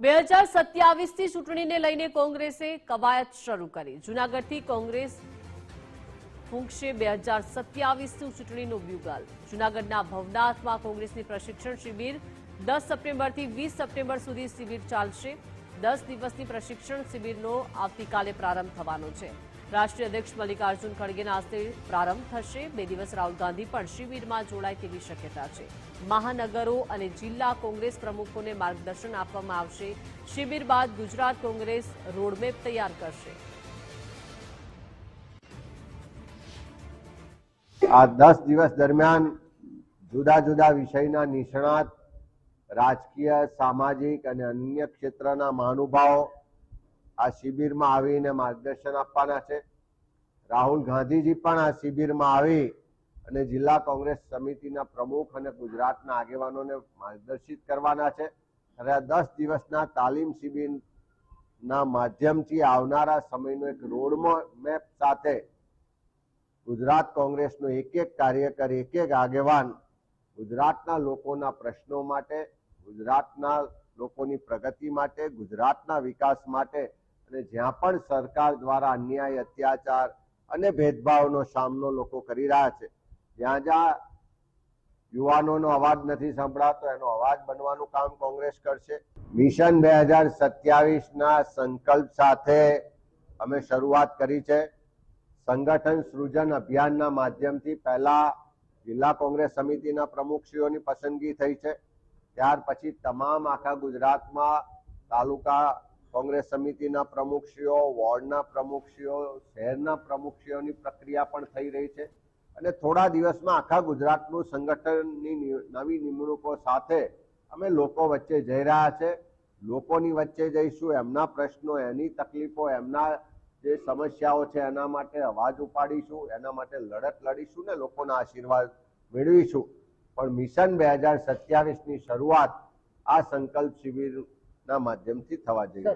2027 થી ચૂંટણીને લઈને કોંગ્રેસે કવાયત શરૂ કરી। જૂનાગઢથી કોંગ્રેસ ફૂંકશે 2027 ચૂંટણીનો બ્યુગલ। જૂનાગઢના ભવનાથમાં કોંગ્રેસની પ્રશિક્ષણ શિબિર 10 સપ્ટેમ્બરથી 20 સપ્ટેમ્બર સુધી શિબિર ચાલશે। 10 દિવસની પ્રશિક્ષણ શિબિરનો આવતીકાલે પ્રારંભ થવાનો છે। રાષ્ટ્રીય અધ્યક્ષ મલ્લિકાર્જુન ખડગેના હસ્તે પ્રારંભ થશે। 2 દિવસ રાહુલ ગાંધી પણ શિબિરમાં જોડાય તેવી શક્યતા છે। મહાનગરો અને જિલ્લા કોંગ્રેસ પ્રમુખોને માર્ગદર્શન આપવામાં આવશે। શિબિર બાદ ગુજરાત કોંગ્રેસ રોડમેપ તૈયાર કરશે। આ 10 દિવસ દરમિયાન જુદા જુદા વિષયના નિષ્ણાત, રાજકીય, સામાજિક અને અન્ય ક્ષેત્રના મહાનુભાવો આ શિબિરમાં આવીને માર્ગદર્શન આપવાના છે। રાહુલ ગાંધીજી પણ આ શિબિરમાં આવી અને જિલ્લા કોંગ્રેસ સમિતિના પ્રમુખ અને ગુજરાતના આગેવાનોને માર્ગદર્શિત કરવાના છે। અને આ 10 દિવસના તાલીમ શિબિરના માધ્યમથી આવનારા સમયનો એક રોડ મેપ સાથે ગુજરાત કોંગ્રેસનો એક એક કાર્યકર, એક એક આગેવાન ગુજરાતના લોકોના પ્રશ્નો માટે, ગુજરાતના લોકોની પ્રગતિ માટે, ગુજરાતના વિકાસ માટે અને જ્યાં પણ સરકાર દ્વારા અન્યાય, અત્યાચાર અને ભેદભાવનો સામનો લોકો કરી રહ્યા છે, જ્યાં જ્યાં યુવાનોનો અવાજ નથી સંભળાતો એનો અવાજ બનવાનું કામ કોંગ્રેસ કરશે। મિશન 2027ના સંકલ્પ સાથે અમે શરૂઆત કરી છે। સંગઠન સૃજન અભિયાનના માધ્યમથી પહેલા જિલ્લા કોંગ્રેસ સમિતિના પ્રમુખશ્રીઓની પસંદગી થઈ છે। ત્યાર પછી તમામ આખા ગુજરાતમાં તાલુકા કોંગ્રેસ સમિતિના પ્રમુખશ્રીઓ, વોર્ડના પ્રમુખશ્રીઓ, શહેરના પ્રમુખશ્રીઓની પ્રક્રિયા પણ થઈ રહી છે અને થોડા દિવસમાં આખા ગુજરાતનું સંગઠનની નવી નિમણૂકો સાથે અમે લોકો વચ્ચે જઈ રહ્યા છે। લોકોની વચ્ચે જઈશું, એમના પ્રશ્નો, એની તકલીફો, એમના જે સમસ્યાઓ છે એના માટે અવાજ ઉપાડીશું, એના માટે લડત લડીશું ને લોકોના આશીર્વાદ મેળવીશું। પણ મિશન 2027ની શરૂઆત આ સંકલ્પ શિબિરના માધ્યમથી થવા જઈ રહી છે।